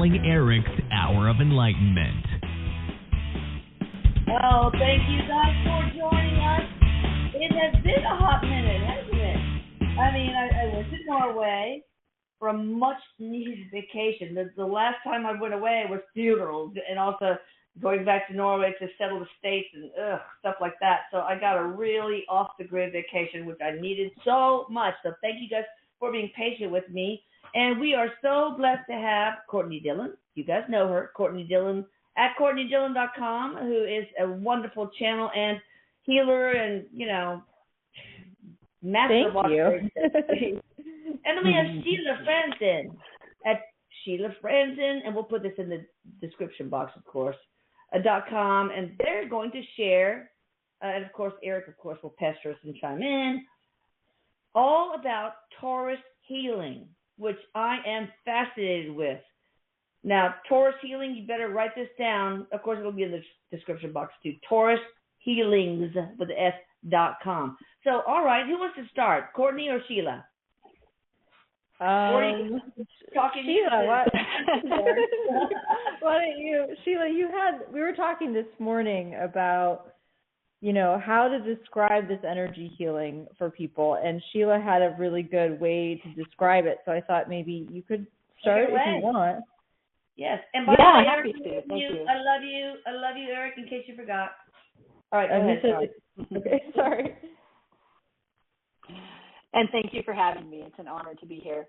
channeling Erik's Hour of Enlightenment. Well, thank you guys for joining us. It has been a hot minute, hasn't it? I mean, I went to Norway for a much-needed vacation. The last time I went away was funerals and also going back to Norway to settle the States and stuff like that. So I got a really off-the-grid vacation, which I needed so much. So thank you guys for being patient with me. And we are so blessed to have Courtney Dillon. You guys know her, Courtney Dillon, at CourtneyDillon.com, who is a wonderful channel and healer and, master walker. And then we have Sheila Franzen at Sheila Franzen, and we'll put this in the description box, of course, .com, and they're going to share, and of course, Erik, of course, will pester us and chime in, all about Torus Healing, which I am fascinated with. Now, Torus Healing, you better write this down. Of course, it'll be in the description box too. Torus Healings with the S.com. So, all right, who wants to start, Courtney or Sheila? Sheila, why don't you, Sheila, we were talking this morning about, how to describe this energy healing for people, and Sheila had a really good way to describe it, so I thought maybe you could start if you want. Yes, and by the way, Erik, Thank you. I love you, Erik, in case you forgot. All right, go ahead. Sorry. Okay, sorry. And thank you for having me. It's an honor to be here.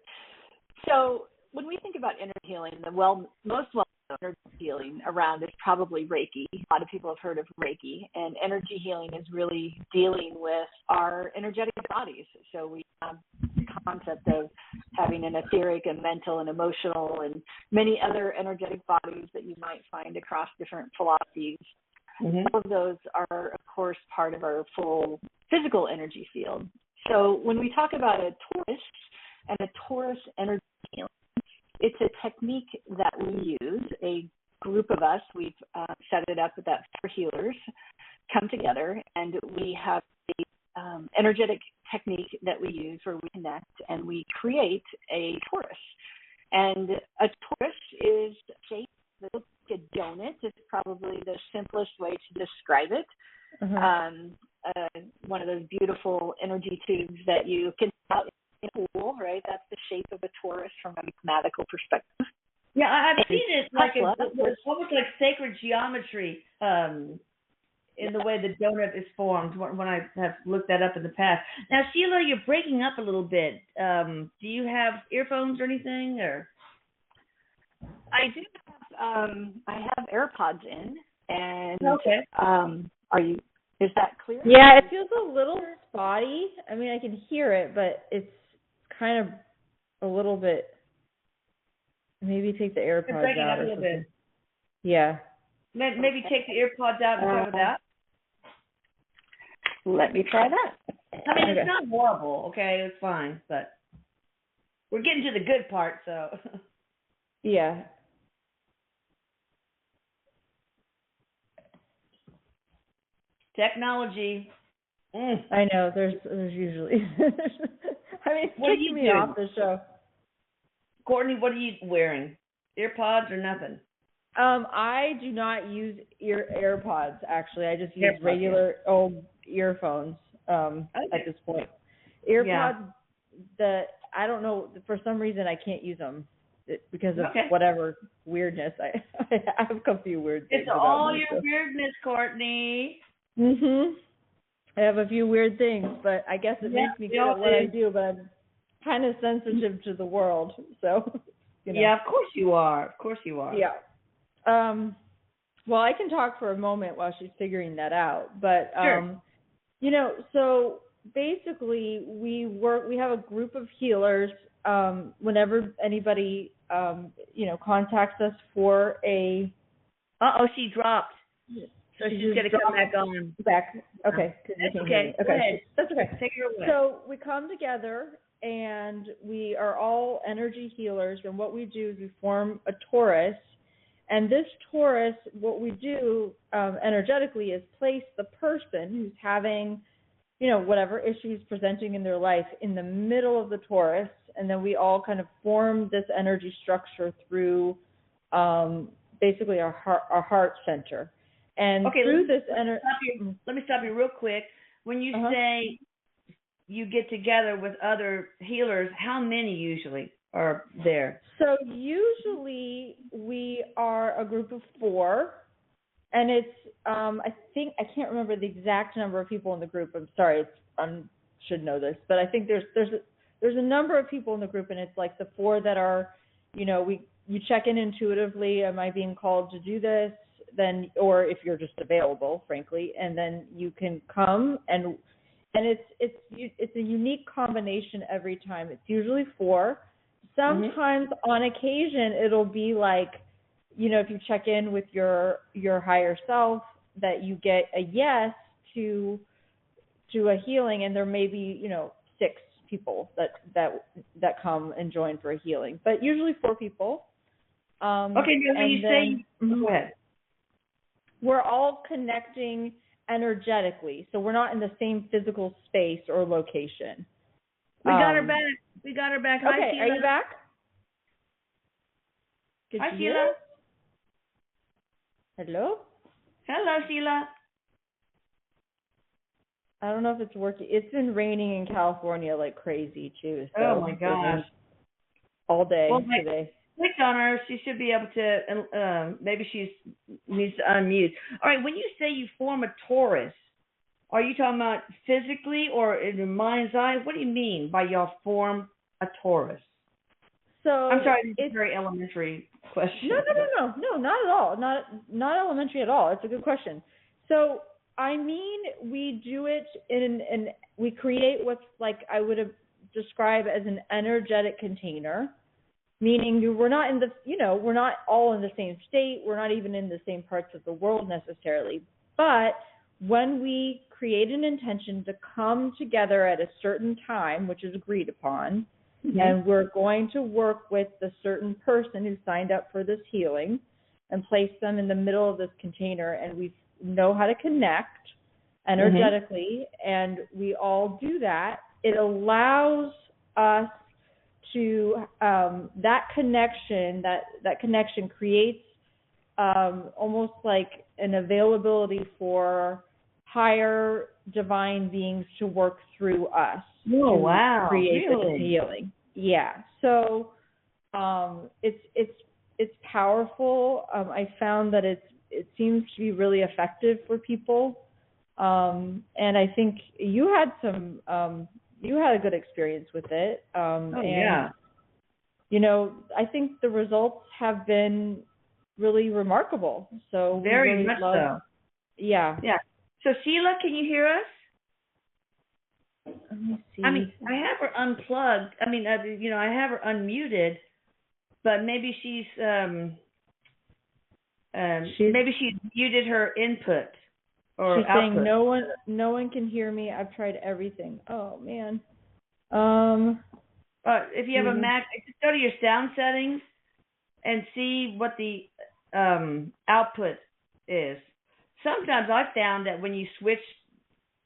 So when we think about energy healing, the most well-known energy healing around is probably Reiki. A lot of people have heard of Reiki. And energy healing is really dealing with our energetic bodies. So we have the concept of having an etheric, a mental, and emotional, and many other energetic bodies that you might find across different philosophies. Mm-hmm. All of those are, of course, part of our full physical energy field. So when we talk about a Taurus and a Taurus energy healing, it's a technique that we use. A group of us, we've set it up that 4 healers come together, and we have an energetic technique that we use where we connect and we create a Taurus. And a Taurus is shaped like a donut. It's probably the simplest way to describe it. Mm-hmm. One of those beautiful energy tubes that you can out in a pool, right? That's the shape of a Taurus from a mathematical perspective. Yeah, I've seen it it's almost like sacred geometry in the way the donut is formed when I have looked that up in the past. Now, Sheila, you're breaking up a little bit. Do you have earphones or anything? Or I do have I have AirPods in, and okay. Is that clear? Yeah, it feels a little spotty. I mean, I can hear it, but it's kind of a little bit. Maybe take the AirPods out or something. Bit. Yeah. Maybe take the AirPods out and cover that. Let me try that. I mean, it's not horrible, okay? It's fine, but we're getting to the good part, so. Yeah. Technology. I know. There's usually. I mean, what are you doing off the show? Courtney, what are you wearing? AirPods or nothing? I do not use AirPods. Actually, I just use regular old earphones. At this point, AirPods. I don't know, for some reason I can't use them because of whatever weirdness. I have a few weird things. It's all your weirdness, Courtney. Mhm. I have a few weird things, but I guess it makes me good at what I do. But I'm kind of sensitive to the world, so. Yeah, of course you are. Of course you are. Yeah. Well, I can talk for a moment while she's figuring that out. But sure. So basically, we have a group of healers. Whenever anybody contacts us for a. She dropped. So she's going to come back on. Back. Okay. That's okay. Okay. That's okay. Take her away. So we come together, and we are all energy healers. And what we do is we form a Taurus. And this Taurus, what we do energetically is place the person who's having, whatever issues presenting in their life in the middle of the Taurus. And then we all kind of form this energy structure through basically our heart center. And okay, through this let me stop you real quick. When you say you get together with other healers, how many usually are there? So usually we are a group of 4, and it's I can't remember the exact number of people in the group. I'm sorry, I should know this, but I think there's a number of people in the group, and it's like the 4 that are, you check in intuitively. Am I being called to do this? Then, or if you're just available, frankly, and then you can come, and it's a unique combination every time. It's usually 4. Sometimes on occasion it'll be like, if you check in with your higher self, that you get a yes to a healing, and there may be 6 people that come and join for a healing, but usually 4 people. Okay, when you say, go ahead. We're all connecting energetically, so we're not in the same physical space or location. We got her back. Hi, okay, Sheila. Are you back? Hi, Sheila. Hello? Hello, Sheila. I don't know if it's working. It's been raining in California like crazy, too. So oh, my gosh. All day today. Click on her. She should be able to, maybe she needs to unmute. All right, when you say you form a Taurus, are you talking about physically or in your mind's eye? What do you mean by y'all form a Taurus? So I'm sorry, it's a very elementary question. No, not at all. Not elementary at all. It's a good question. So, I mean, we do it in we create what's like I would have described as an energetic container. Meaning we're not we're not all in the same state. We're not even in the same parts of the world necessarily. But when we create an intention to come together at a certain time, which is agreed upon, and we're going to work with the certain person who signed up for this healing and place them in the middle of this container, and we know how to connect energetically, and we all do that, it allows us to that connection creates almost like an availability for higher divine beings to work through us to create this healing. Yeah. So it's powerful. I found that it seems to be really effective for people. And I think you had a good experience with it. I think the results have been really remarkable. So very really much so. Yeah. Yeah. So Sheila, can you hear us? Let me see. I mean, I have her unplugged. I mean, I have her unmuted, but maybe she's muted her input or she's output. saying no one can hear me. I've tried everything. Oh man. If you have a Mac, just go to your sound settings and see what the output is. Sometimes I've found that when you switch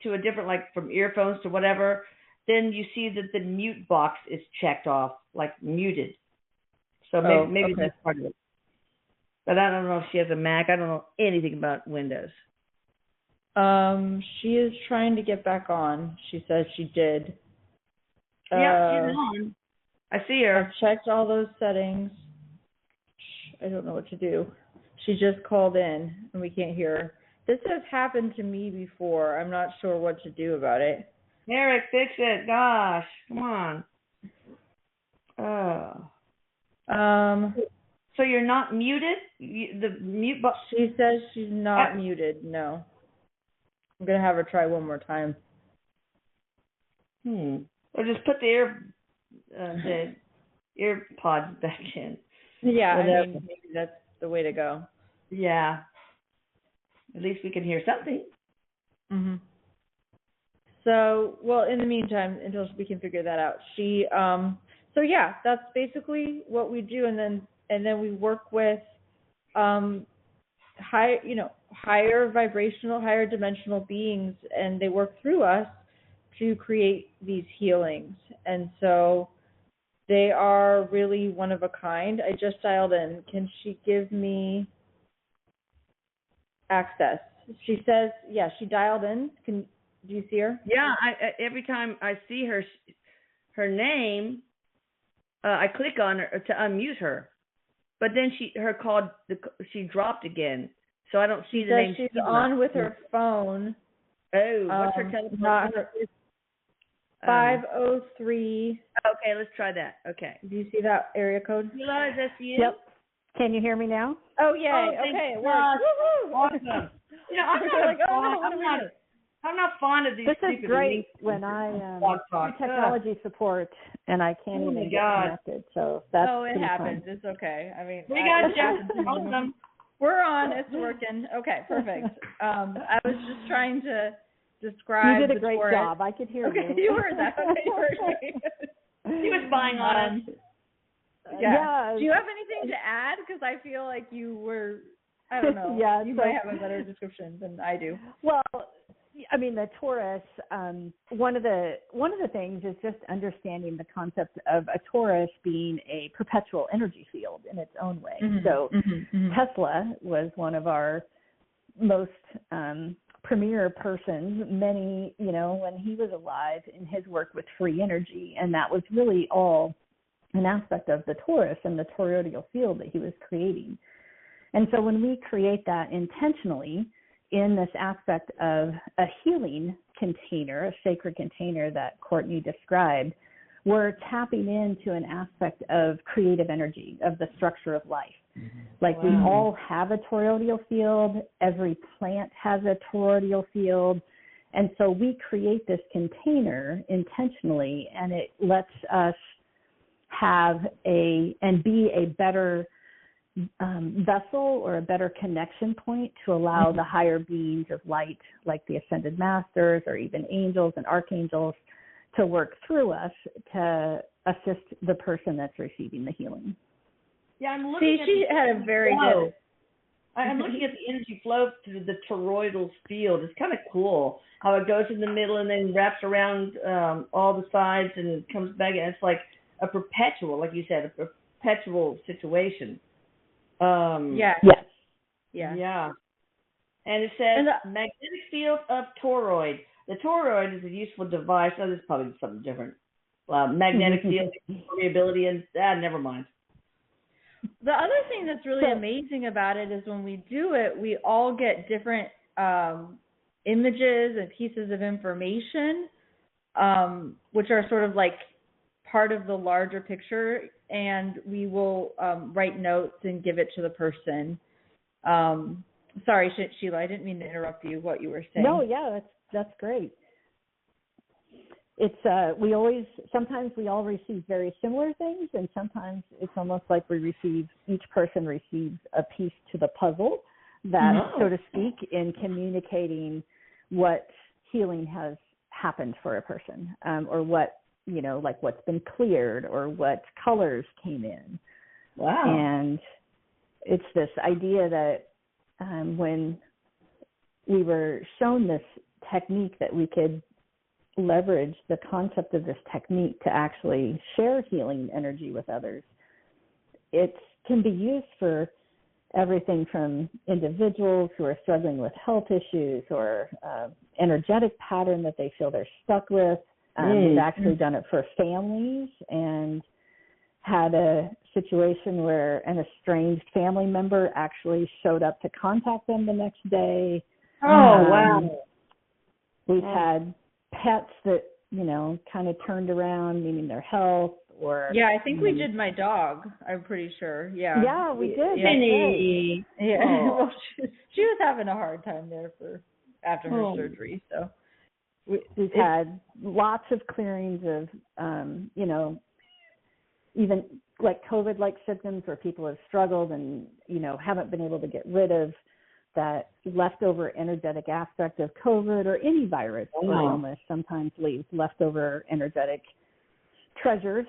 to a different, like from earphones to whatever, then you see that the mute box is checked off, like muted. So maybe that's part of it. But I don't know if she has a Mac. I don't know anything about Windows. She is trying to get back on. She says she did. Yeah, she's on. I see her. I've checked all those settings. I don't know what to do. She just called in and we can't hear her. This has happened to me before. I'm not sure what to do about it. Erik, fix it. Gosh, come on. So you're not muted? The mute button? She says she's not muted. No. I'm going to have her try one more time. Or just put the ear pods back in. Yeah, I mean, maybe that's the way to go. Yeah. At least we can hear something. Mhm. So, well, in the meantime, until we can figure that out, so yeah, that's basically what we do, and then we work with higher vibrational, higher dimensional beings, and they work through us to create these healings. And so They are really one of a kind. I just dialed in. Can she give me access? She says, yeah, she dialed in. Do you see her? Yeah, every time I see her name, I click on her to unmute her. But then she dropped again. So I don't see the name. She's on with her phone. Oh, what's her telephone? Not her. 503. Okay, let's try that. Okay. Do you see that area code? Sheila, is that you? Yep. Can you hear me now? Oh, yay. Okay, it worked. Woo-hoo. Awesome. You know, I'm not fond of these. This is great when I do technology support and I can't even get connected. So that's it happens. Fun. It's okay. I mean, we got Jeff. Awesome. We're on. It's working. Okay, perfect. I was just trying to describe. You did a great Taurus. job. I could hear you. You heard that. Okay, you heard me. He was spying on us. Yeah. Do you have anything to add? Because I feel like you were. I don't know. Yeah, you might have a better description than I do. Well, I mean, the Taurus. One of the things is just understanding the concept of a Taurus being a perpetual energy field in its own way. Mm-hmm. So Tesla was one of our most premier persons. Many, when he was alive, in his work with free energy, and that was really all an aspect of the Taurus and the toroidal field that he was creating. And so when we create that intentionally in this aspect of a healing container, a sacred container that Courtney described, we're tapping into an aspect of creative energy, of the structure of life. Mm-hmm. Like we all have a toroidal field. Every plant has a toroidal field. And so we create this container intentionally, and it lets us have be a better vessel or a better connection point to allow the higher beings of light, like the ascended masters or even angels and archangels, to work through us to assist the person that's receiving the healing. Yeah, I'm looking she had a very good. I'm looking at the energy flow through the toroidal field. It's kind of cool how it goes in the middle and then wraps around all the sides and comes back. And it's like a perpetual, like you said, a perpetual situation. Yes. Yeah. And it says magnetic field of toroid. The toroid is a useful device. Oh, this is probably something different. Magnetic field, variability, and never mind. The other thing that's really amazing about it is when we do it, we all get different images and pieces of information, which are sort of like part of the larger picture, and we will write notes and give it to the person. Sorry, Sheila, I didn't mean to interrupt you, what you were saying. No, yeah, that's great. It's sometimes we all receive very similar things, and sometimes it's almost like each person receives a piece to the puzzle that, so to speak, in communicating what healing has happened for a person, or what, like what's been cleared or what colors came in. Wow. And it's this idea that when we were shown this technique, that we could leverage the concept of this technique to actually share healing energy with others. It can be used for everything from individuals who are struggling with health issues or energetic pattern that they feel they're stuck with. We've actually done it for families and had a situation where an estranged family member actually showed up to contact them the next day. Oh, wow. We've had pets that, kind of turned around, meaning their health, or... Yeah, I think we did my dog, I'm pretty sure. Yeah. Yeah, we did. Minnie. Yeah. Well, she was having a hard time there after her surgery, so... We've had lots of clearings of, even like COVID-like symptoms where people have struggled and, haven't been able to get rid of that leftover energetic aspect of COVID or any virus or illness. Sometimes leaves leftover energetic treasures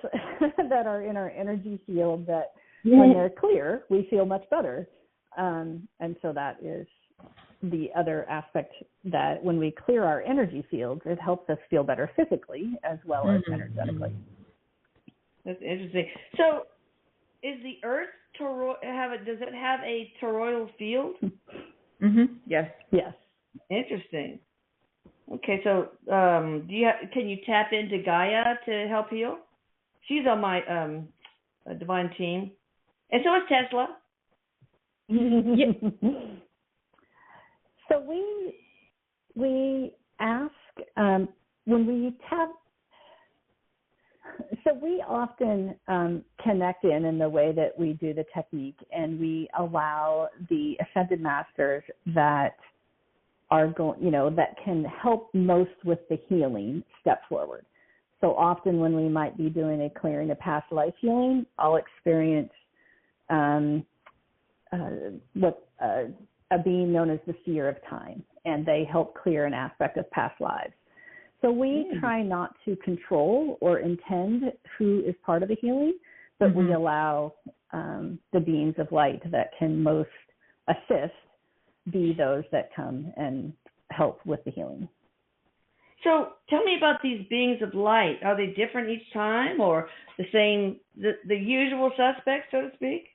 that are in our energy field that when they're clear, we feel much better. And so that is the other aspect, that when we clear our energy fields, it helps us feel better physically as well as energetically. That's interesting. So, is the Earth does it have a toroidal field? Yes. Yes. Interesting. Okay, so can you tap into Gaia to help heal? She's on my divine team, and so is Tesla. So we ask when we tap. So we often connect in the way that we do the technique, and we allow the ascended masters that are going, that can help most with the healing step forward. So often when we might be doing a clearing of past life healing, I'll experience a being known as the seer of time, and they help clear an aspect of past lives. So we try not to control or intend who is part of the healing, but we allow the beings of light that can most assist be those that come and help with the healing. So tell me about these beings of light. Are they different each time, or the same, the usual suspects, so to speak?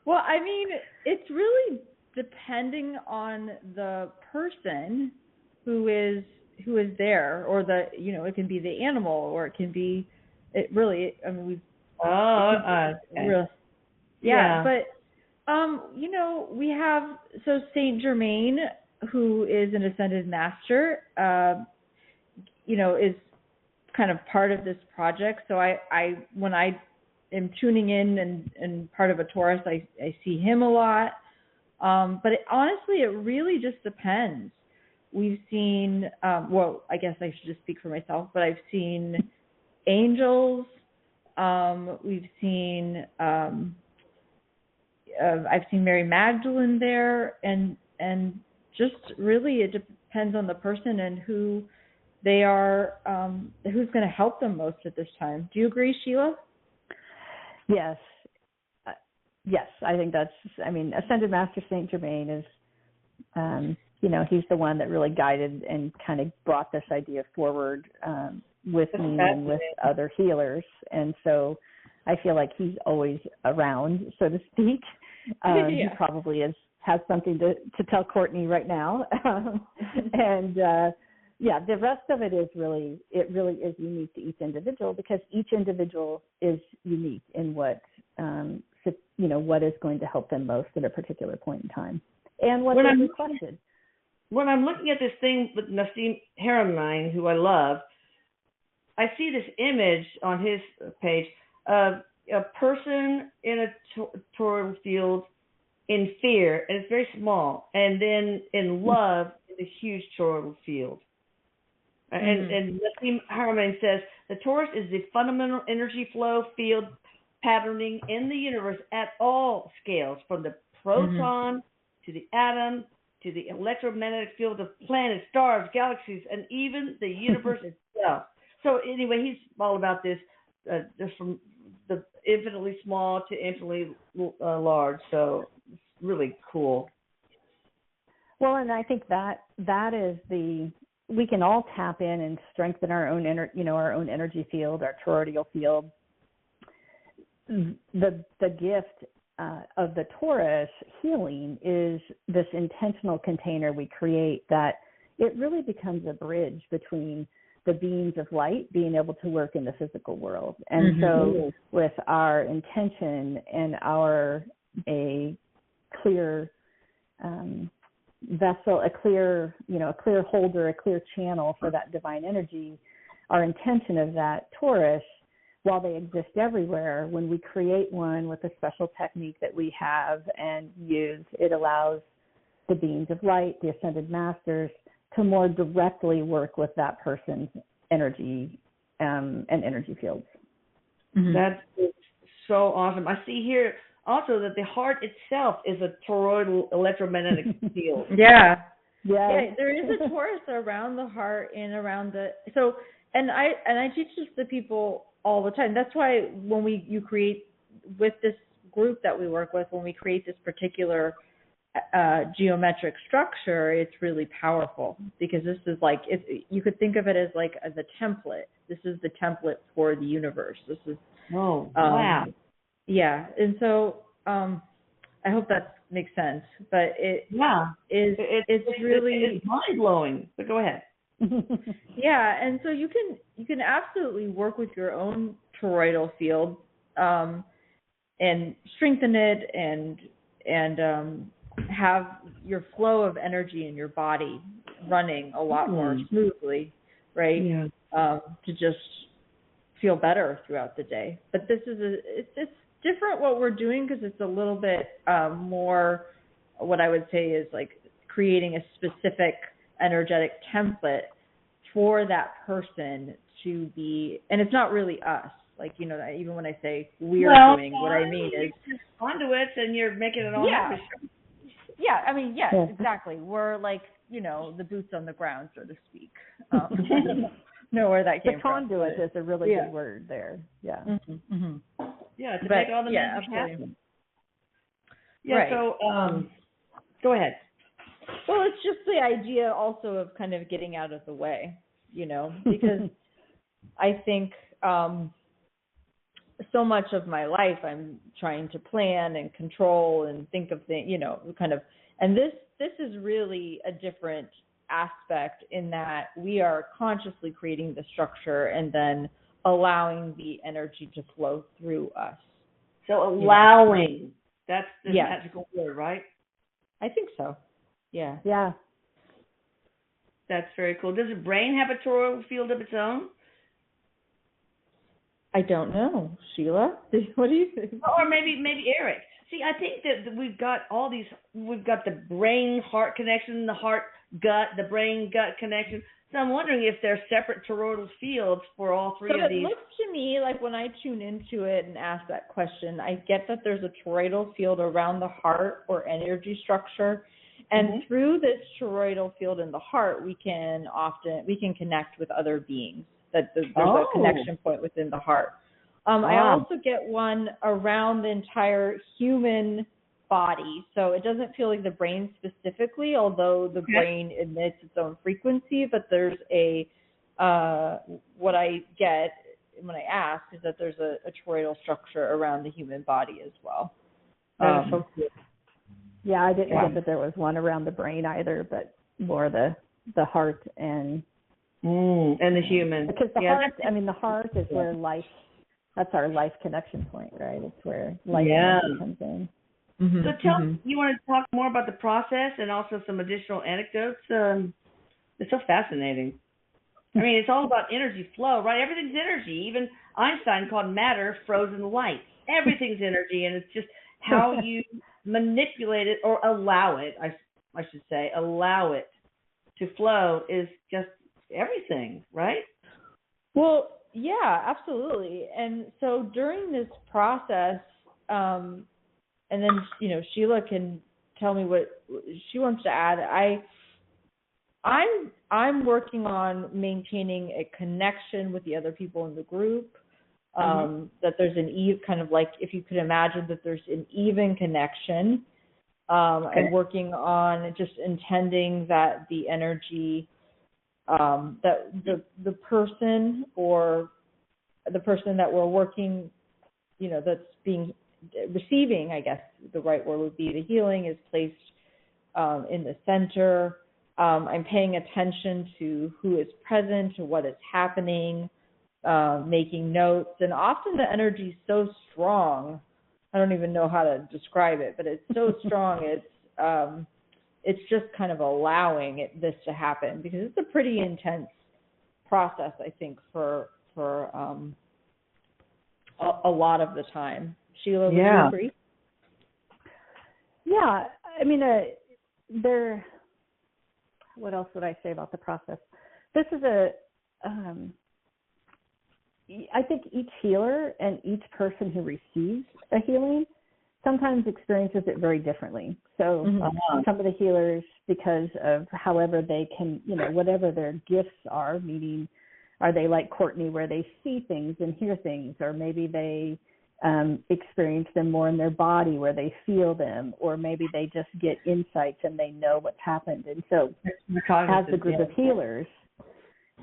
Well, I mean, it's really depending on the person who is there, or it can be the animal, or it can be, really, I mean, okay. But, we have, so Saint Germain, who is an ascended master, is kind of part of this project. So I when I am tuning in and part of a Taurus, I see him a lot. But honestly, it really just depends. We've seen, I guess I should just speak for myself, but I've seen angels. We've seen, I've seen Mary Magdalene there, and just really it depends on the person and who they are, who's going to help them most at this time. Do you agree, Sheila? Yes. Yes, I think Ascended Master Saint Germain is, he's the one that really guided and kind of brought this idea forward with me and with other healers. And so I feel like he's always around, so to speak. He probably has something to tell Courtney right now. And the rest of it is really is unique to each individual, because each individual is unique in what is going to help them most at a particular point in time, and what is requested. When I'm looking at this thing with Nassim Haramein, who I love, I see this image on his page of a person in a toroidal field in fear, and it's very small, and then in love, in a huge toroidal field. And Nassim Haramein says, the Taurus is the fundamental energy flow field patterning in the universe at all scales, from the proton to the atom to the electromagnetic field of planets, stars, galaxies, and even the universe itself. So anyway, he's all about this, just from the infinitely small to infinitely large. So it's really cool. Well, and I think that is we can all tap in and strengthen our own our own energy field, our toroidal field. The gift of the Taurus healing is this intentional container we create, that it really becomes a bridge between the beings of light being able to work in the physical world. And so with our intention and a clear vessel, a clear holder, a clear channel for that divine energy, our intention of that Taurus, while they exist everywhere, when we create one with a special technique that we have and use, it allows the beings of light, the ascended masters, to more directly work with that person's energy and energy fields. That is so awesome. I see here also that the heart itself is a toroidal electromagnetic field. Yeah, there is a Taurus around the heart and around and I teach this to people all the time. That's why when you create with this group that we work with, when we create this particular geometric structure, it's really powerful, because this is like, you could think of it as like as a template. This is the template for the universe. This is wow. Yeah, and so I hope that makes sense. But it's really mind blowing. But go ahead. Yeah, and so you can absolutely work with your own toroidal field and strengthen it and have your flow of energy in your body running a lot more smoothly, right? Yeah. To just feel better throughout the day. But this is it's different what we're doing, because it's a little bit more, what I would say is like creating a specific energetic template for that person to be, and it's not really us. Like, you know, even when I say we're doing, what I mean is conduits, and you're making it all happen. Yeah, I mean, yes, exactly. We're like, you know, the boots on the ground, so to speak. Know where that came from. The conduit is a really good word there. Yeah. Mm-hmm. Mm-hmm. Yeah, to make all the magic happen. Yeah, right. So go ahead. Well, it's just the idea also of kind of getting out of the way, you know, because I think so much of my life I'm trying to plan and control and think of things, you know, kind of, and this is really a different aspect in that we are consciously creating the structure and then allowing the energy to flow through us. So allowing, that's the magical word, right? I think so. Yeah. Yeah. That's very cool. Does the brain have a toroidal field of its own? I don't know. Sheila, what do you think? Or maybe Erik. See, I think that we've got all these, we've got the brain-heart connection, the heart-gut, the brain-gut connection. So I'm wondering if there's separate toroidal fields for all three of these. So it looks to me like when I tune into it and ask that question, I get that there's a toroidal field around the heart or energy structure. And through this toroidal field in the heart, we can connect with other beings. That there's a connection point within the heart. I also get one around the entire human body. So it doesn't feel like the brain specifically, although the brain emits its own frequency. But there's what I get when I ask is that there's a toroidal structure around the human body as well. Yeah, I didn't get that there was one around the brain either, but more the heart and the human. Because the heart, I mean, the heart is where life, that's our life connection point, right? It's where life comes in. Mm-hmm. So you want to talk more about the process and also some additional anecdotes? It's so fascinating. I mean, it's all about energy flow, right? Everything's energy. Even Einstein called matter frozen light. Everything's energy, and it's just how you manipulate it or allow it, I should say, allow it to flow is just everything, right? Well, yeah, absolutely. And so during this process, and then, you know, Sheila can tell me what she wants to add. I'm working on maintaining a connection with the other people in the group. That there's an kind of like, if you could imagine that there's an even connection. I'm working on just intending that the energy, that the person or the person that we're working, you know, that's receiving, I guess the right word would be, the healing is placed in the center. I'm paying attention to who is present, to what is happening, making notes. And often the energy is so strong, I don't even know how to describe it, but it's so strong, it's just kind of allowing this to happen, because it's a pretty intense process, I think, for a lot of the time. Sheila, would you agree? Yeah, I mean, what else would I say about the process? This is I think each healer and each person who receives a healing sometimes experiences it very differently. So some of the healers, because of however they can, you know, whatever their gifts are, meaning are they like Courtney where they see things and hear things, or maybe they experience them more in their body where they feel them, or maybe they just get insights and they know what's happened. And so as a group of healers,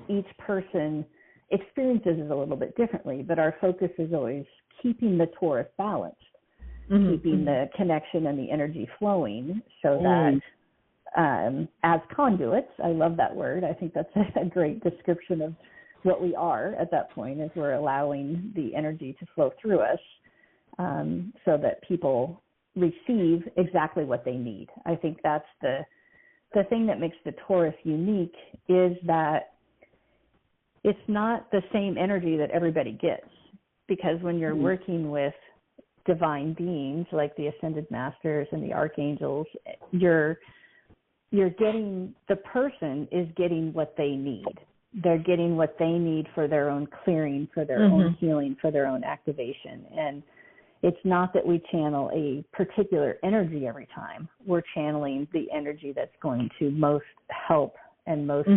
each person experiences it a little bit differently, but our focus is always keeping the Taurus balanced, keeping the connection and the energy flowing so that as conduits, I love that word. I think that's a great description of what we are at that point, is we're allowing the energy to flow through us so that people receive exactly what they need. I think that's the thing that makes the Taurus unique, is that it's not the same energy that everybody gets, because when you're working with divine beings like the Ascended Masters and the Archangels, you're getting, the person is getting what they need. They're getting what they need for their own clearing, for their own healing, for their own activation. And it's not that we channel a particular energy every time. We're channeling the energy that's going to most help and most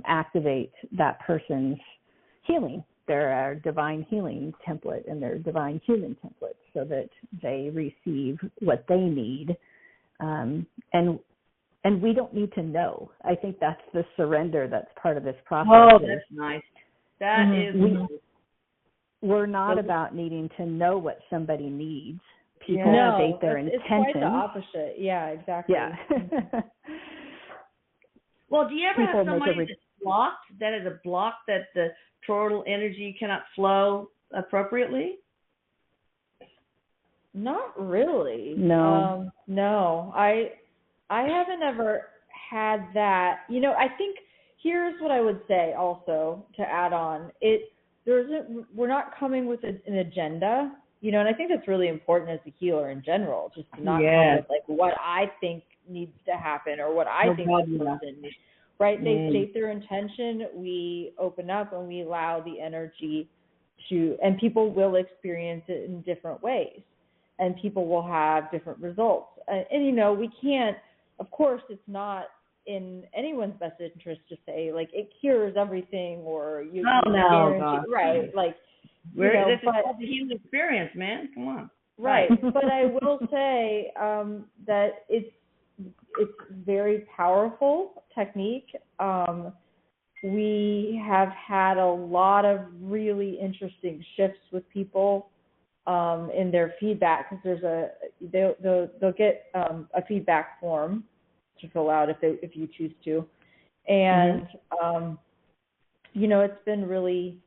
activate that person's healing, their divine healing template and their divine human template, so that they receive what they need. And we don't need to know. I think that's the surrender that's part of this process. Oh, that's nice. That is we're not about needing to know what somebody needs. People state their intentions. It's quite the opposite. Yeah, exactly. Yeah. Well, do you ever have somebody that's blocked, that is a block that the toroidal energy cannot flow appropriately? Not really. No. No. I haven't ever had that. You know, I think here's what I would say also to add on. We're not coming with an agenda, you know, and I think that's really important as a healer in general, just to not come with like what I think needs to happen or what I think the person needs. Right? They state their intention, we open up and we allow the energy to, and people will experience it in different ways, and people will have different results. And you know, we can't, of course, it's not in anyone's best interest to say like it cures everything or you guarantee, right? Like, this is called the human experience, man. Come on. Right. But I will say that it's very powerful technique. We have had a lot of really interesting shifts with people in their feedback, because they'll get a feedback form to fill out if you choose to, and you know, it's been really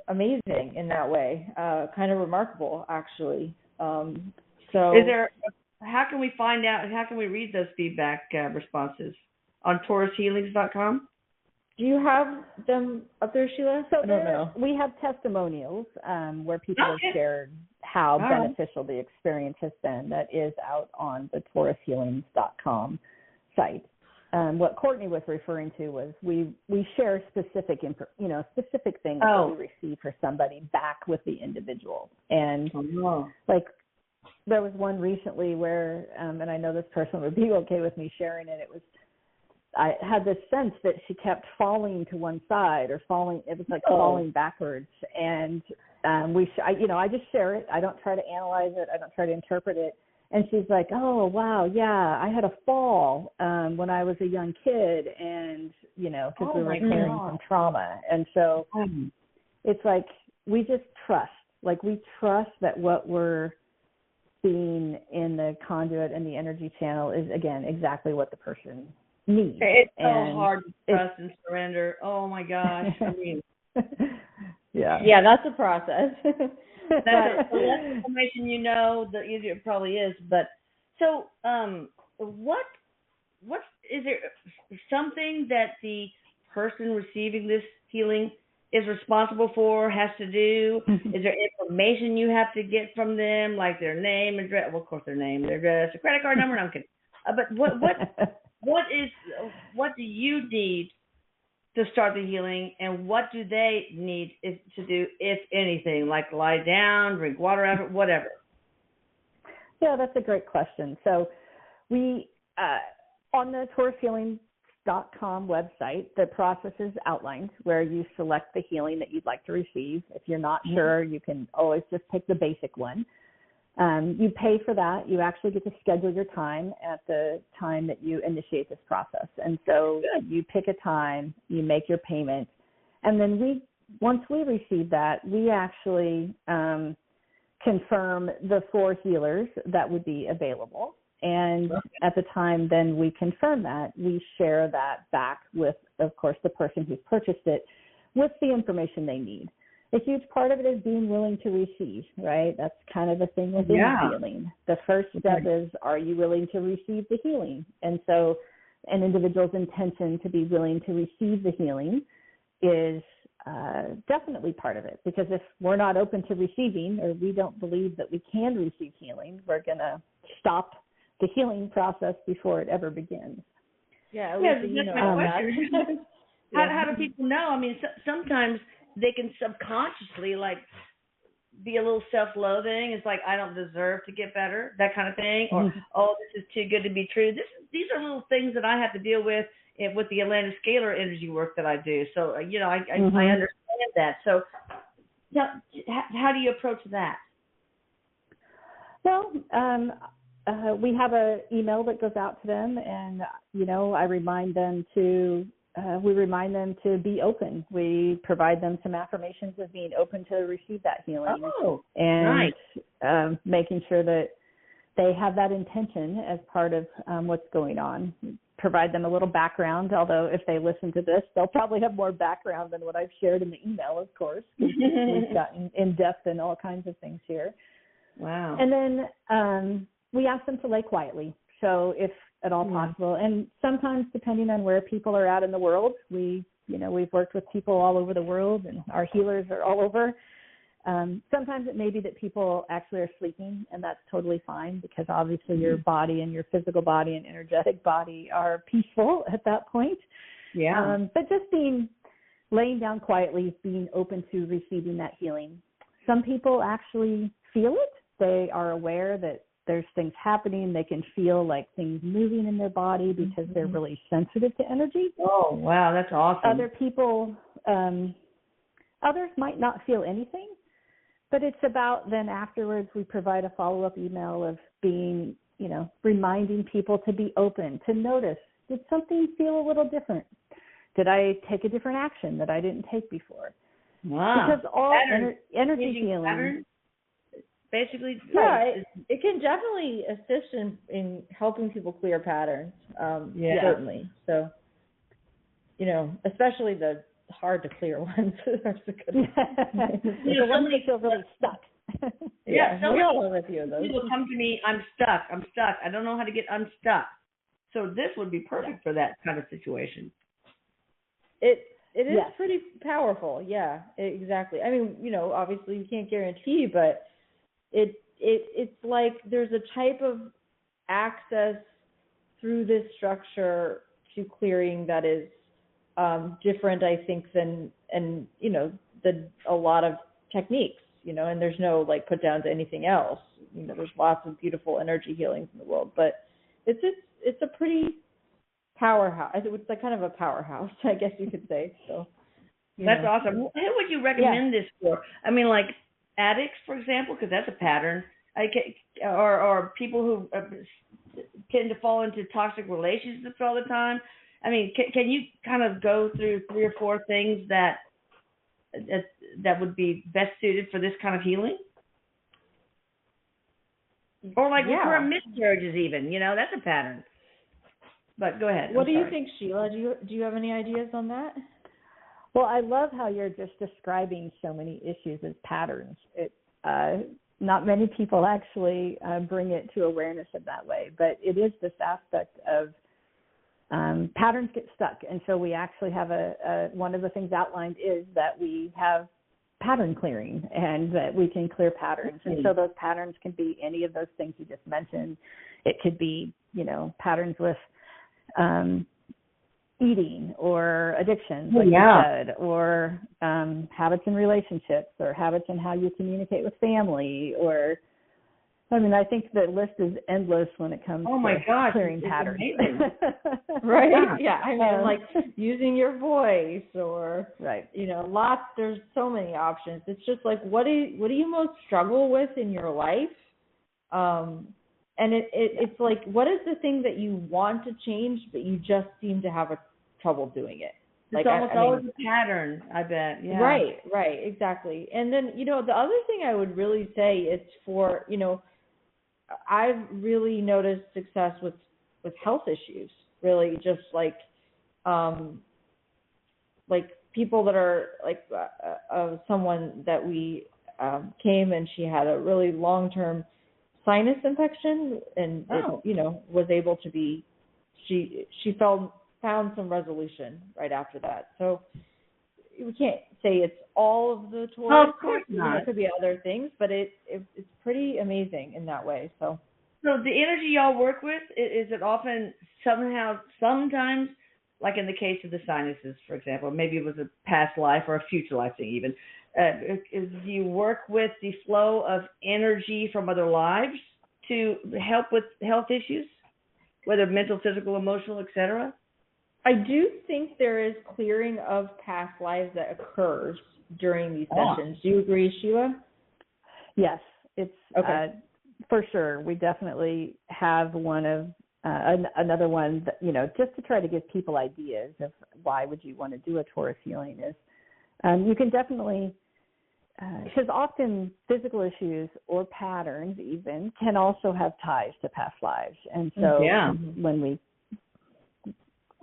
amazing in that way, kind of remarkable actually. So is there? How can we find out? How can we read those feedback responses on torushealings.com? Do you have them up there, Sheila? So I don't know. We have testimonials where people have shared how beneficial the experience has been. That is out on the torushealings.com site. What Courtney was referring to was we share specific things that we receive for somebody back with the individual. And like there was one recently where, and I know this person would be okay with me sharing it, I had this sense that she kept falling to one side or falling. It was like falling backwards. And I just share it. I don't try to analyze it. I don't try to interpret it. And she's like, oh, wow, yeah, I had a fall when I was a young kid, and, you know, because we were carrying some trauma. And so it's like we just trust. Like we trust that what we're seeing in the conduit and the energy channel is, again, exactly what the person needs. It's so hard to trust and surrender. Oh, my gosh. I mean, yeah, that's a process. The less information you know, the easier it probably is. But so, what is there something that the person receiving this healing is responsible for, has to do? Is there information you have to get from them, like their name, address? Well, of course, their name, their address, a credit card number. No, I'm kidding. But what do you need to start the healing, and what do they need to do, if anything, like lie down, drink water out of it, whatever? Yeah, that's a great question. So we, on the Torus Healing torus.com website, the process is outlined where you select the healing that you'd like to receive. If you're not sure, you can always just pick the basic one. You pay for that. You actually get to schedule your time at the time that you initiate this process. And so you pick a time, you make your payment, and then once we receive that, we actually confirm the 4 healers that would be available. And at the time then we confirm that, we share that back with, of course, the person who's purchased it with the information they need. A huge part of it is being willing to receive, right? That's kind of the thing with healing. The first step is, are you willing to receive the healing? And so an individual's intention to be willing to receive the healing is definitely part of it, because if we're not open to receiving, or we don't believe that we can receive healing, we're going to stop the healing process before it ever begins. Yeah, that's my question. How do people know? I mean, sometimes they can subconsciously be a little self-loathing. It's like, I don't deserve to get better, that kind of thing, or oh, this is too good to be true. These are little things that I have to deal with the Atlantic scalar energy work that I do. So, I understand that. So how do you approach that? Well, we have an email that goes out to them, and, I remind them to be open. We provide them some affirmations of being open to receive that healing. And nice. Making sure that they have that intention as part of what's going on. Provide them a little background, although if they listen to this, they'll probably have more background than what I've shared in the email, of course. We've gotten in depth in all kinds of things here. Wow. And then we ask them to lay quietly. So if at all possible, and sometimes depending on where people are at in the world, we've worked with people all over the world, and our healers are all over. Sometimes it may be that people actually are sleeping, and that's totally fine, because obviously your body and your physical body and energetic body are peaceful at that point. Yeah. But just laying down quietly, being open to receiving that healing. Some people actually feel it. They are aware that there's things happening. They can feel like things moving in their body because they're really sensitive to energy. Oh, wow, that's awesome. Other people, others might not feel anything, but it's about then afterwards we provide a follow-up email of being, reminding people to be open, to notice, did something feel a little different? Did I take a different action that I didn't take before? Wow. Because all energy healing. Basically, it can definitely assist in helping people clear patterns, certainly. So, especially the hard to clear ones. That's a good one. The ones that feel really stuck. We all have a few of those. People come to me, I'm stuck. I don't know how to get unstuck. So this would be perfect for that kind of situation. It is pretty powerful. Yeah, exactly. I mean, obviously you can't guarantee, but it's like there's a type of access through this structure to clearing that is different, I think, than a lot of techniques, and there's no put down to anything else. There's lots of beautiful energy healings in the world, but it's a pretty powerhouse. It's like kind of a powerhouse, I guess you could say. So that's awesome. Who would you recommend this for? I mean, like addicts, for example, because that's a pattern. Or people who tend to fall into toxic relationships all the time. I mean, can you kind of go through 3 or 4 things that would be best suited for this kind of healing? Or recurrent miscarriages even, that's a pattern. But go ahead. What do you think, Sheila? Do you have any ideas on that? Well, I love how you're just describing so many issues as patterns. Not many people actually bring it to awareness in that way, but it is this aspect of patterns get stuck. And so we actually have one of the things outlined is that we have pattern clearing, and that we can clear patterns. And so those patterns can be any of those things you just mentioned. It could be, patterns with eating or addictions, like you said, or habits in relationships, or habits in how you communicate with family, or I mean, I think the list is endless when it comes to clearing patterns. Right? Yeah. I mean, like using your voice or, right. There's so many options. It's just like, what do you most struggle with in your life? And it's like, what is the thing that you want to change, but you just seem to have trouble doing it? It's almost always a pattern, I bet. Yeah. Right, exactly. And then, the other thing I would really say is for, I've really noticed success with health issues, really just like people that are like someone that we came and she had a really long-term sinus infection and it, was able to be, she found some resolution right after that. So we can't say it's all of the Taurus. Oh, of course not. It could be other things, but it's pretty amazing in that way. So the energy y'all work with, is it often sometimes, like in the case of the sinuses, for example, maybe it was a past life or a future life thing even, do you work with the flow of energy from other lives to help with health issues, whether mental, physical, emotional, etc.? I do think there is clearing of past lives that occurs during these sessions. Do you agree, Sheila? Yes, it's okay. For sure. We definitely have one of another one that, just to try to give people ideas of why would you want to do a Torus healing is you can definitely, because often physical issues or patterns even can also have ties to past lives. And so when we,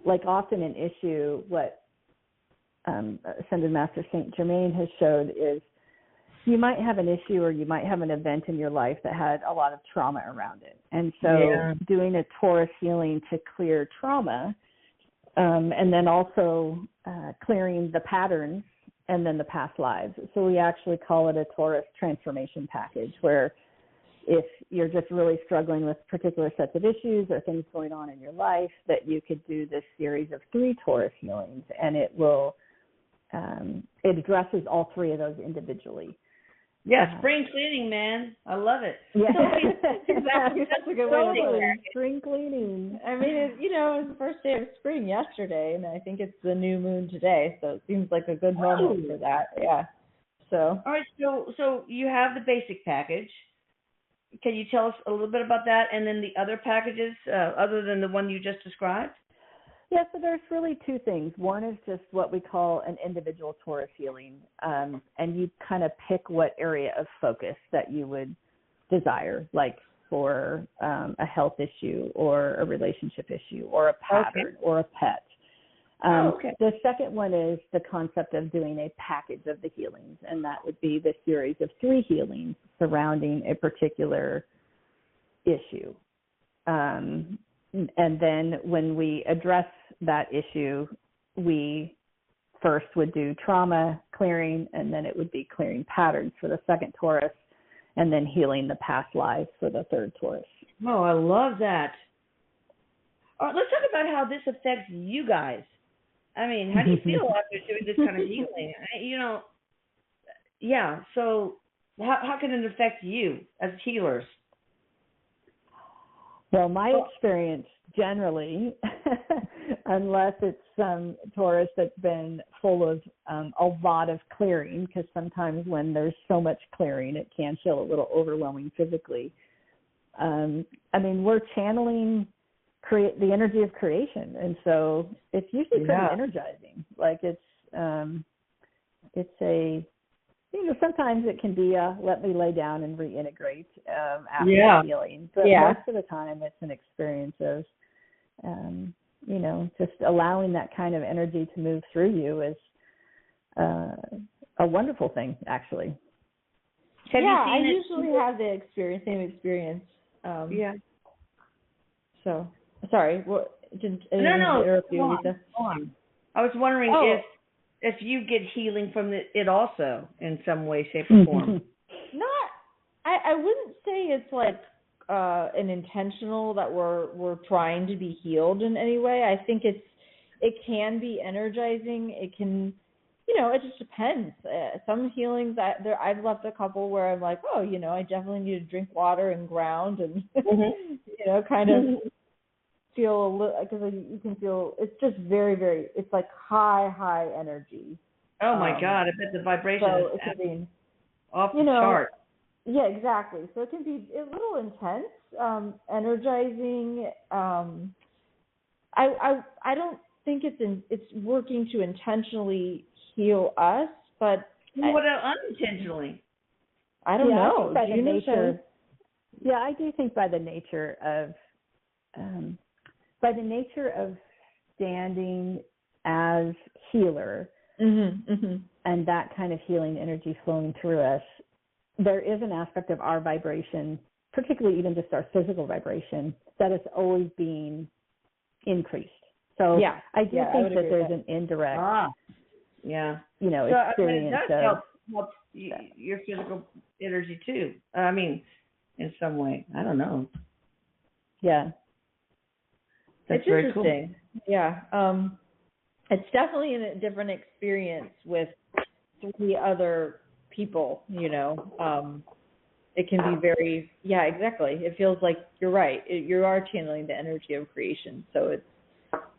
like often an issue, what Ascended Master Saint Germain has showed is you might have an issue or you might have an event in your life that had a lot of trauma around it. And so doing a Torus healing to clear trauma and then also clearing the patterns and then the past lives. So we actually call it a Taurus transformation package, where if you're just really struggling with particular sets of issues or things going on in your life, that you could do this series of 3 Taurus healings, and it will it addresses all 3 of those indivially. Yeah, spring cleaning, man. I love it. Yeah, exactly. That's a good way to put it. Spring cleaning. I mean, it was the first day of spring yesterday, and I think it's the new moon today, so it seems like a good moment for that. Yeah. So. All right. So you have the basic package. Can you tell us a little bit about that, and then the other packages, other than the one you just described? Yeah, so there's really 2 things. One is just what we call an individual Taurus healing, and you kind of pick what area of focus that you would desire, like for a health issue or a relationship issue or a pattern or a pet. The second one is the concept of doing a package of the healings, and that would be the series of 3 healings surrounding a particular issue. And then when we address that issue, we first would do trauma clearing, and then it would be clearing patterns for the second Taurus, and then healing the past lives for the third Taurus. Oh, I love that. All right, let's talk about how this affects you guys. I mean, how do you feel after doing this kind of healing? So how can it affect you as healers? Well, my experience generally, unless it's some Taurus that's been full of a lot of clearing, because sometimes when there's so much clearing, it can feel a little overwhelming physically. I mean, we're channeling the energy of creation, and so it's usually pretty energizing. Like it's a, sometimes it can be a let me lay down and reintegrate after healing, but most of the time it's an experience of just allowing that kind of energy to move through you is a wonderful thing, actually. I usually have the same experience. So, sorry, what didn't interrupt you, Lisa? Go on. I was wondering if you get healing from it also in some way, shape, or form. I wouldn't say it's like an intentional that we're trying to be healed in any way. I think it can be energizing. It can it just depends. Some healings, I've left a couple where I'm like, oh, I definitely need to drink water and ground and, kind of feel a little, because you can feel, it's just very, very, it's like high energy. Oh my God, I bet the vibration is off the chart. Yeah, exactly. So it can be a little intense, energizing. I don't think it's working to intentionally heal us, but what unintentionally? I don't know. By the nature. Yeah, I do think by the nature of standing as healer and that kind of healing energy flowing through us, there is an aspect of our vibration, particularly even just our physical vibration, that is always being increased. So I do think that there's an indirect, experience that helps your physical energy too. I mean, in some way. I don't know. Yeah. That's it's very interesting. Cool. Yeah. It's definitely a different experience with 3 other people, It can be very, exactly. It feels like you're right. You are channeling the energy of creation. So it's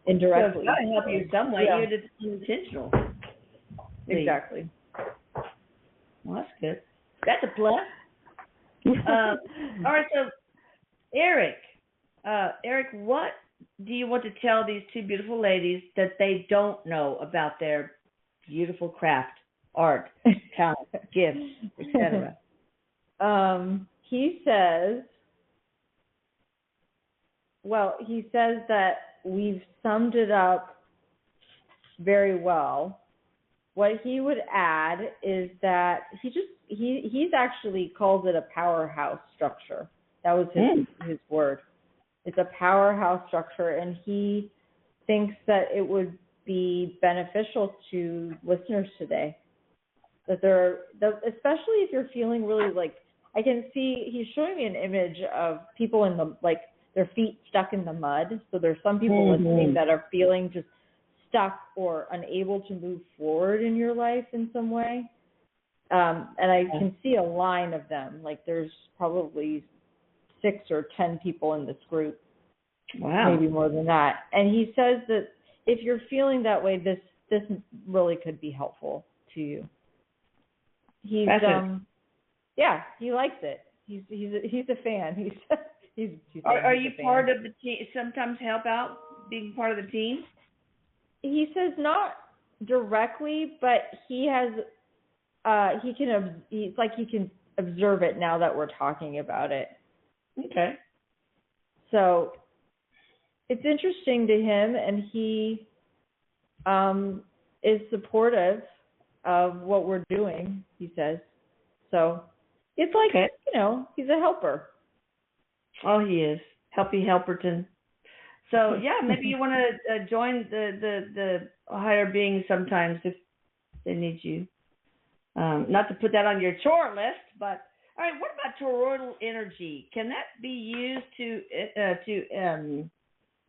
indirectly. So it's got to help you in some way, even if it's unintentional. Exactly. Well, that's good. That's a plus. All right, so Erik, what do you want to tell these 2 beautiful ladies that they don't know about their beautiful craft, art, talent, gifts, etc.? He says that we've summed it up very well. What he would add is that he's actually calls it a powerhouse structure. That was his word. It's a powerhouse structure, and he thinks that it would be beneficial to listeners today. That especially if you're feeling really like, I can see he's showing me an image of people in their feet stuck in the mud. So there's some people listening that are feeling just stuck or unable to move forward in your life in some way. And I can see a line of them. Like there's probably 6 or 10 people in this group. Wow. Maybe more than that. And he says that if you're feeling that way, this really could be helpful to you. He's he likes it. He's a fan. He's Are you part of the team? Sometimes help out being part of the team? He says not directly, but he has he can observe it now that we're talking about it. Okay. So it's interesting to him, and he is supportive of what we're doing, he says. So it's like, he's a helper. Oh, he is. Helpy Helperton. So, maybe you want to join the higher beings sometimes if they need you. Not to put that on your chore list, but all right, what about toroidal energy? Can that be used to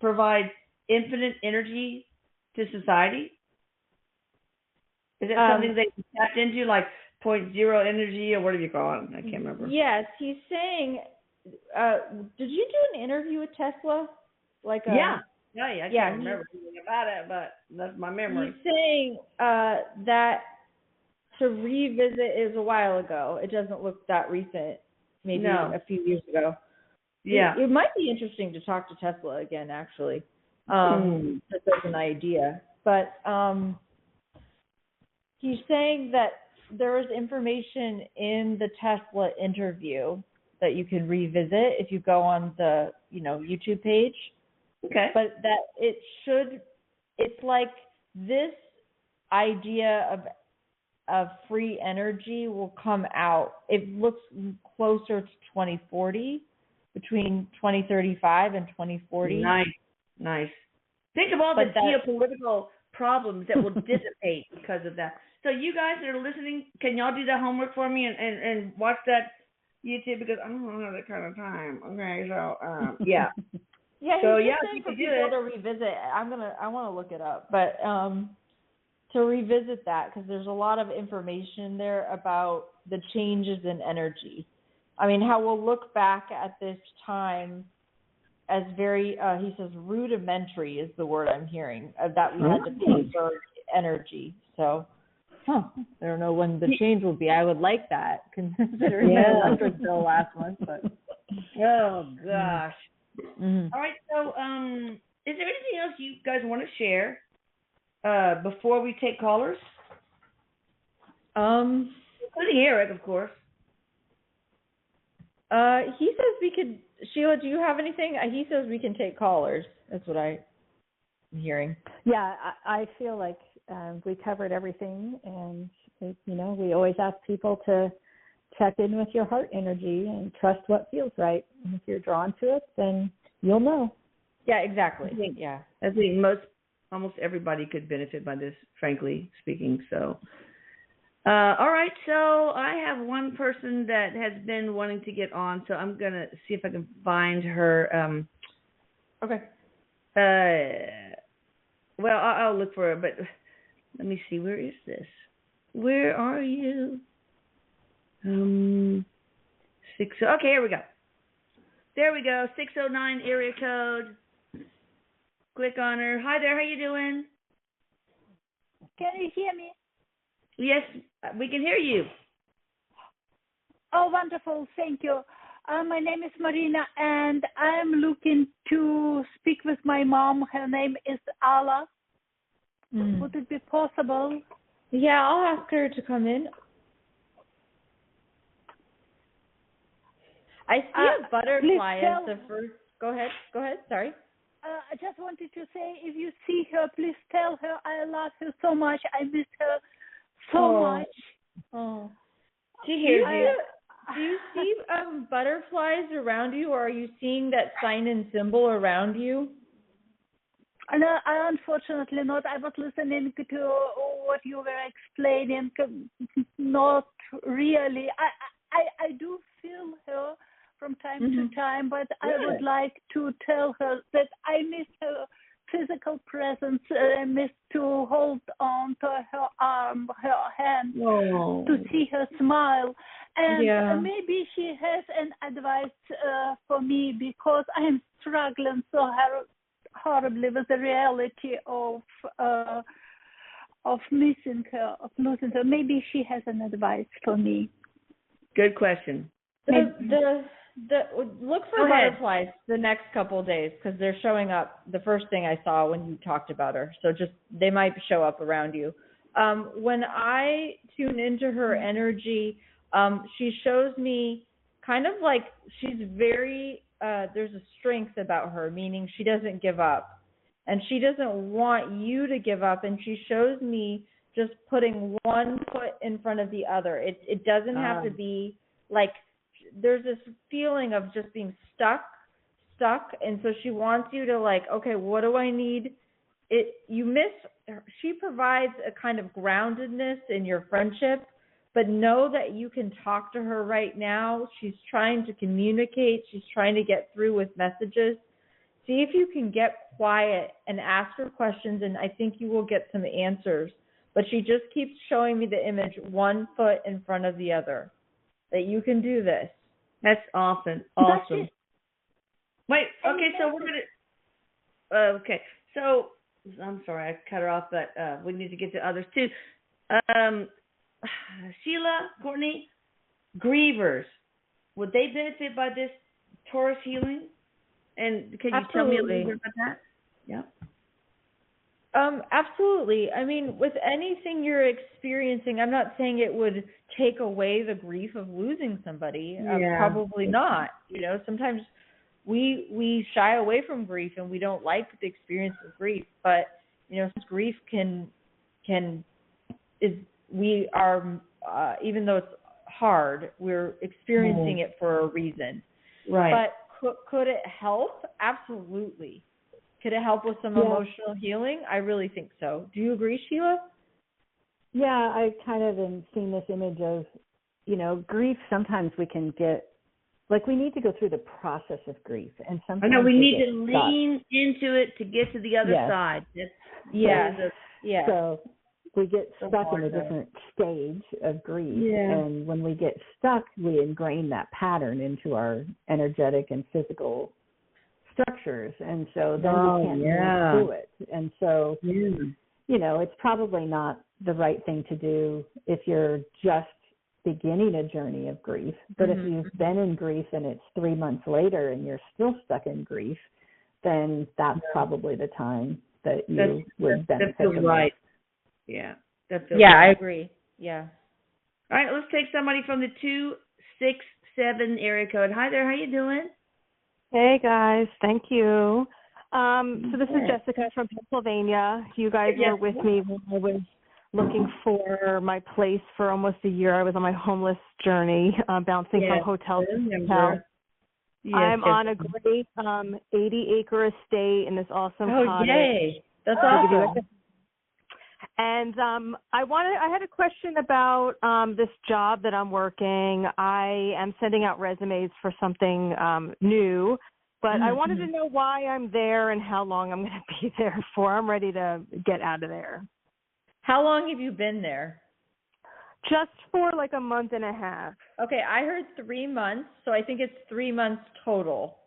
provide infinite energy to society? Is it something that you tapped into, like 0.0 energy, or what do you call it? I can't remember. Yes, he's saying. Did you do an interview with Tesla? I can't remember anything about it, but that's my memory. He's saying that to revisit is a while ago. It doesn't look that recent. Maybe a few years ago. Yeah, it might be interesting to talk to Tesla again. Actually, just as an idea. But he's saying that there is information in the Tesla interview that you can revisit if you go on the YouTube page. Okay. But that it's like this idea of free energy will come out. It looks closer to 2040, between 2035 and 2040. Nice. Think of all the geopolitical problems that will dissipate because of that. So you guys that are listening, can y'all do that homework for me and watch that YouTube, because I don't have that kind of time. Okay, so yeah. Yeah, so for people to revisit. I want to look it up, but to revisit that, because there's a lot of information there about the changes in energy. I mean, how we'll look back at this time as very, he says, rudimentary is the word I'm hearing, that we had to pay for energy. So, I don't know when the change will be. I would like that, considering my electric bill last month. But oh, gosh. Mm-hmm. All right, so is there anything else you guys want to share before we take callers? Including Erik, of course. He says we could. Sheila, do you have anything? He says we can take callers. That's what I'm hearing. Yeah, I feel like we covered everything, and we always ask people to check in with your heart energy and trust what feels right. And if you're drawn to it, then you'll know. Yeah, exactly. I think almost everybody could benefit by this, frankly speaking. So, all right. So I have one person that has been wanting to get on, so I'm gonna see if I can find her. Okay. Well, I'll look for her, but let me see. Where is this? Where are you? 6. Okay, here we go. There we go. 609 area code. Click on her. Hi there. How you doing? Can you hear me? Yes, we can hear you. Oh, wonderful. Thank you. My name is Marina, and I'm looking to speak with my mom. Her name is Ala. Would it be possible? Yeah, I'll ask her to come in. I see a butterfly as the first. Go ahead. Sorry. I just wanted to say, if you see her, please tell her I love her so much. I miss her so much. Oh. She hears you. Do you see butterflies around you, or are you seeing that sign and symbol around you? No, unfortunately not. I was listening to what you were explaining. Not really. I do feel her from time to time, but I would like to tell her that I miss her physical presence. I miss to hold on to her arm, her hand, to see her smile. And maybe she has an advice for me, because I'm struggling so horribly with the reality of missing her, of losing her. Maybe she has an advice for me. Good question. Look for butterflies the next couple of days, because they're showing up. The first thing I saw when you talked about her, so just they might show up around you. When I tune into her energy, she shows me kind of like she's very. There's a strength about her, meaning she doesn't give up, and she doesn't want you to give up. And she shows me just putting one foot in front of the other. It doesn't have to be like. There's this feeling of just being stuck, and so she wants you to like, okay, what do I need? She provides a kind of groundedness in your friendship, but know that you can talk to her right now. She's trying to communicate. She's trying to get through with messages. See if you can get quiet and ask her questions, and I think you will get some answers. But she just keeps showing me the image, one foot in front of the other, that you can do this. That's awesome. Awesome. Wait, okay, so we're going to... okay, so... I'm sorry, I cut her off, but we need to get to others, too. Sheila, Courtney, grievers, would they benefit by this Torus healing? And can you tell me a little bit about that? Yeah. Absolutely. I mean, with anything you're experiencing, I'm not saying it would take away the grief of losing somebody. Probably not. Sometimes we shy away from grief and we don't like the experience of grief. But grief we are even though it's hard, we're experiencing it for a reason. Right. But could it help? Absolutely. Could it help with some emotional healing? I really think so. Do you agree, Sheila? Yeah, I kind of am seeing this image of, grief. Sometimes we can get, we need to go through the process of grief. And sometimes I know we need to lean into it to get to the other side. So we get stuck in a different stage of grief, and when we get stuck, we ingrain that pattern into our energetic and physical structures, and so then we can't move through it. And so, you know, it's probably not the right thing to do if you're just beginning a journey of grief. But if you've been in grief and it's 3 months later and you're still stuck in grief, then that's probably the time that you would benefit. That feels right. Yeah. That feels right. I agree. Yeah. All right, let's take somebody from the 267 area code. Hi there, how you doing? Hey guys, thank you. So this is Jessica from Pennsylvania. You guys were with me when I was looking for my place for almost a year. I was on my homeless journey, bouncing from hotel to hotel. I'm on a great 80-acre estate in this awesome cottage. Oh, yay. That's awesome. And I had a question about this job that I'm working. I am sending out resumes for something new, but I wanted to know why I'm there and how long I'm going to be there for. I'm ready to get out of there. How long have you been there? Just for like a month and a half. Okay, I heard 3 months, so I think it's 3 months total.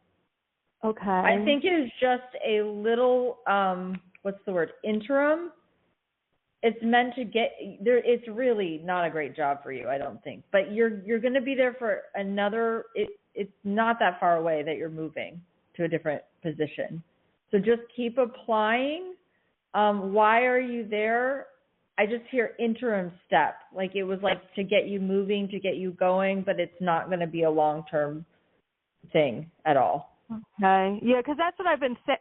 Okay. I think it's just a little, interim. It's meant to get there. It's really not a great job for you, I don't think. But you're going to be there for another. It's not that far away that you're moving to a different position. So just keep applying. Why are you there? I just hear interim step. Like it was like to get you moving, to get you going, but it's not going to be a long-term thing at all. Okay. Yeah, because that's what I've been saying.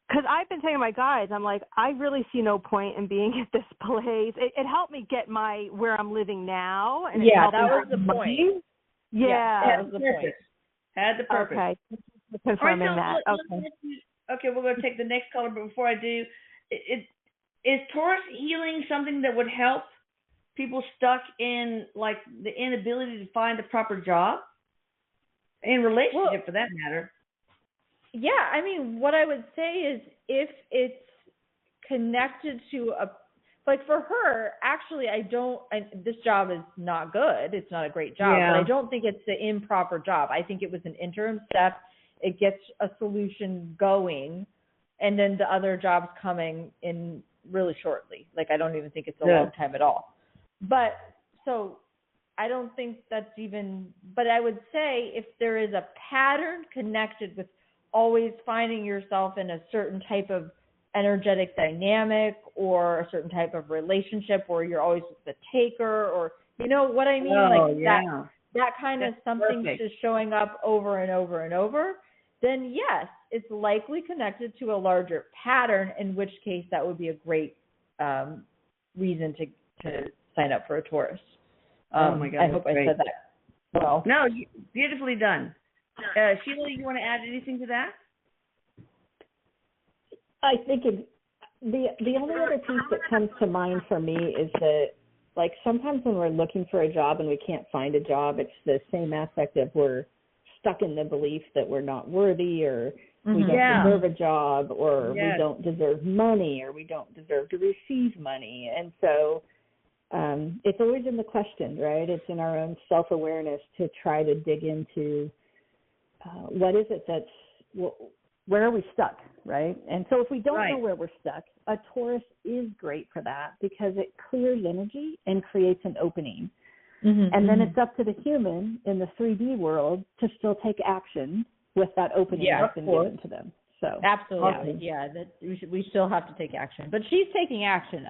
Because I've been saying to my guys, I'm like, I really see no point in being at this place. It helped me get where I'm living now. And that was the point. Yeah. That was the point. Had the purpose. Okay. Confirming that. Okay, we're going to take the next caller, but before I do, is Torus Healing something that would help people stuck in, like, the inability to find a proper job? In relationship, for that matter. Yeah, I mean, what I would say is if it's connected to like for her, actually, this job is not good. It's not a great job, but I don't think it's the improper job. I think it was an interim step. It gets a solution going, and then the other job's coming in really shortly. Like, I don't even think it's a long time at all. But so I don't think that's even, but I would say if there is a pattern connected with always finding yourself in a certain type of energetic dynamic or a certain type of relationship where you're always the taker, or you know what I mean? That kind of something just showing up over and over and over, then yes, it's likely connected to a larger pattern, in which case that would be a great reason to sign up for a Taurus. Oh my God! I hope I said that well. No, beautifully done. Sheila, you want to add anything to that? I think the only other piece that comes to mind for me is that, like, sometimes when we're looking for a job and we can't find a job, it's the same aspect of we're stuck in the belief that we're not worthy, or we don't deserve a job, or we don't deserve money, or we don't deserve to receive money. And so it's always in the question, right? It's in our own self-awareness to try to dig into what is it where are we stuck, right? And so if we don't know where we're stuck, a Taurus is great for that because it clears energy and creates an opening. And then it's up to the human in the 3D world to still take action with that opening that's been given to them. So absolutely, we still have to take action. But she's taking action,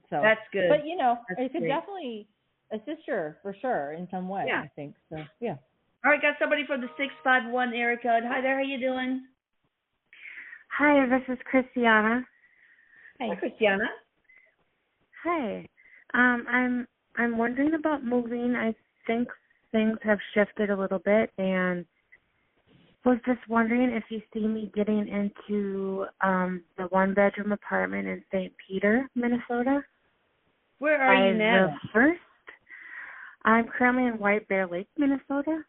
so that's good. But it could definitely assist her for sure in some way. I think so. Yeah. All right, got somebody from the 651 area code. Hi there, how you doing? Hi, this is Christiana. Hi, Christiana. Hi. I'm wondering about moving. I think things have shifted a little bit, and was just wondering if you see me getting into the one-bedroom apartment in St. Peter, Minnesota. Where are you now? First, I'm currently in White Bear Lake, Minnesota.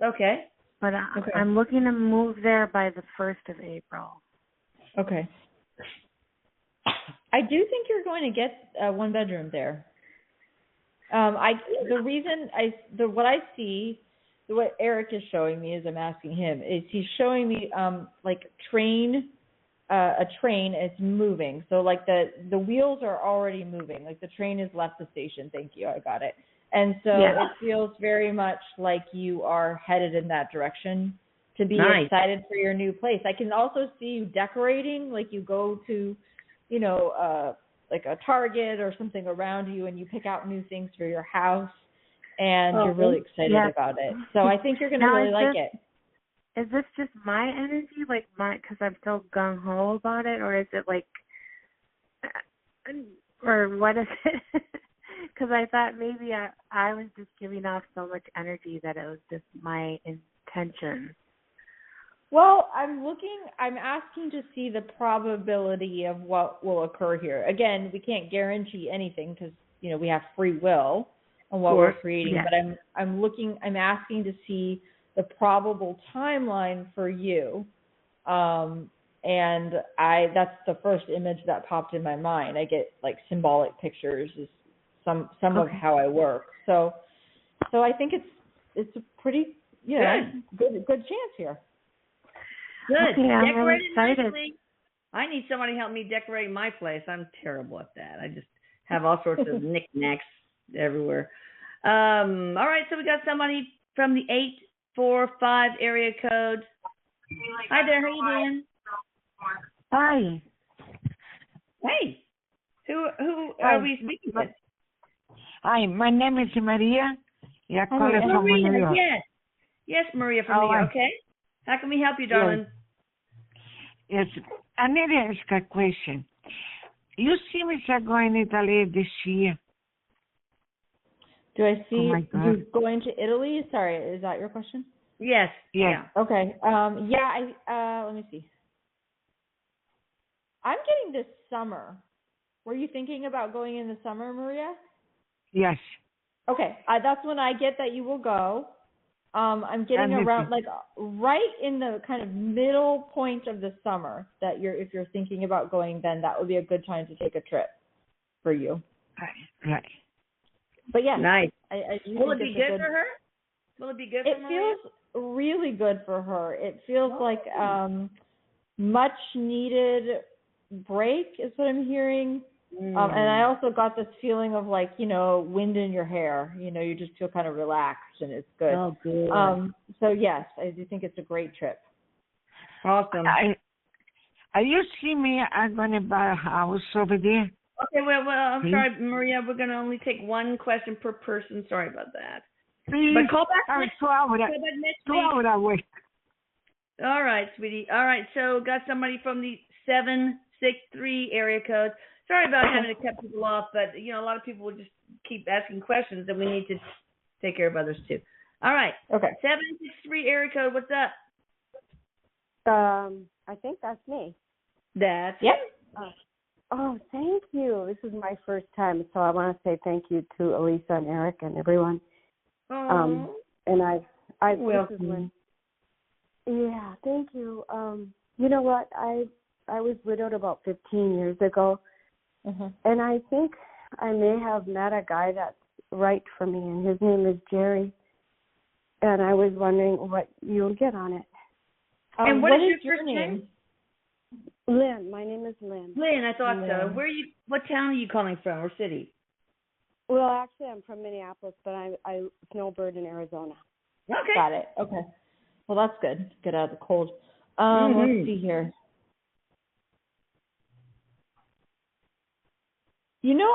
Okay. But I'm looking to move there by the 1st of April. Okay. I I do think you're going to get a 1-bedroom there. What I see, what Erik is showing me as I'm asking him, is he's showing me like a train, it's moving. So like the wheels are already moving. Like the train has left the station. Thank you, I got it. And so it feels very much like you are headed in that direction to be excited for your new place. I can also see you decorating, like you go to, you know, like a Target or something around you and you pick out new things for your house and you're really excited about it. So I think you're going to really like it. Is this just my energy, like because I'm so gung-ho about it, or is it like, or what is it? Because I thought maybe I was just giving off so much energy that it was just my intention. Well, I'm asking to see the probability of what will occur here. Again, we can't guarantee anything because, you know, we have free will on what we're creating, but I'm asking to see the probable timeline for you. And that's the first image that popped in my mind. I get like symbolic pictures is some of how I work. So I think it's a pretty, good chance here. Good. Okay, I'm Decorate really it excited. nicely. I need somebody to help me decorate my place. I'm terrible at that. I just have all sorts of knickknacks everywhere. All right, so we got somebody from the 845 area code. Hi there, how you doing? Hi. Hey. Who are we speaking with? Hi, my name is Maria. You're calling from Maria, New York. Yes, Maria from New York, okay? How can we help you, darling? Yes, I need to ask a question. You see me going to Italy this year? Do I see you going to Italy? Sorry, is that your question? Yes. Yeah. Okay. Let me see. I'm getting this summer. Were you thinking about going in the summer, Maria? Yes. Okay. That's when I get that you will go. I'm getting around like right in the kind of middle point of the summer that if you're thinking about going, then that would be a good time to take a trip for you. Right. But yeah. Nice. Will it be good for her? Will it be good for Maria? It feels really good for her. It feels like much needed break is what I'm hearing. And I also got this feeling of like, wind in your hair. You just feel kind of relaxed and it's good. Oh, good. So yes, I do think it's a great trip. Awesome. Are you see me? I'm going to buy a house over there. Okay, well, I'm sorry, Maria. We're going to only take one question per person. Sorry about that. Please. But call back next week. Away. All right, sweetie. All right, so got somebody from the 763 area code. Sorry about having to cut people off, but, a lot of people will just keep asking questions, and we need to take care of others, too. All right. Okay. 763 area code, what's up? I think that's me. That's Yep. Oh, thank you. This is my first time, so I want to say thank you to Elisa and Erik and everyone. Oh. And I welcome. Yeah, thank you. You know what? I was widowed about 15 years ago. And I think I may have met a guy that's right for me, and his name is Jerry. And I was wondering what you'll get on it. And what is your name? Lynn. My name is Lynn. Lynn, I thought so. What town are you calling from, or city? Well, actually, I'm from Minneapolis, but I snowbird in Arizona. Okay. Got it. Okay. Well, that's good. Get out of the cold. Let's see here.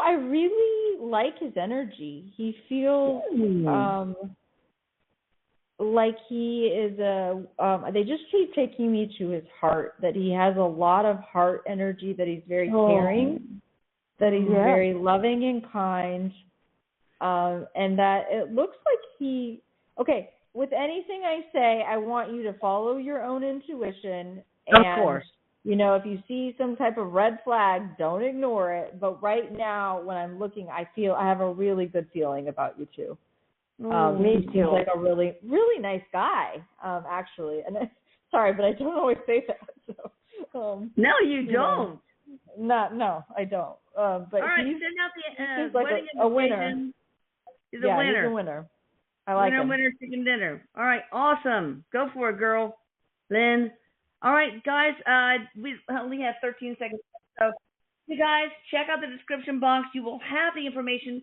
I really like his energy. He feels like he is they just keep taking me to his heart, that he has a lot of heart energy, that he's very caring, that he's very loving and kind, and that it looks like with anything I say, I want you to follow your own intuition. And, of course. If you see some type of red flag, don't ignore it. But right now, when I'm looking, I have a really good feeling about you two. Me he too. seems like a really, really nice guy, actually. And sorry, but I don't always say that. So, no, you don't. No, I don't. But all right, he's send out the like wedding a winner. invitation. He's a yeah, winner. He's a winner. I like him. Winner, chicken dinner. All right, awesome. Go for it, girl. Lynn. All right, guys, we only have 13 seconds. So, you guys, check out the description box. You will have the information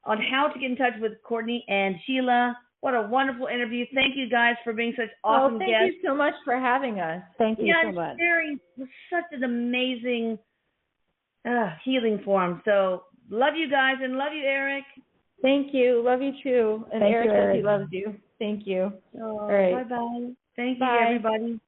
on how to get in touch with Courtney and Sheila. What a wonderful interview. Thank you guys for being such awesome guests. Thank you so much for having us. Thank you so much. Sharing was such an amazing healing form. So, love you guys and love you, Erik. Thank you. Love you too. And Thank Erik you, Erik. says he loves you. Thank you. All right. Bye-bye. Thank you, Bye. everybody.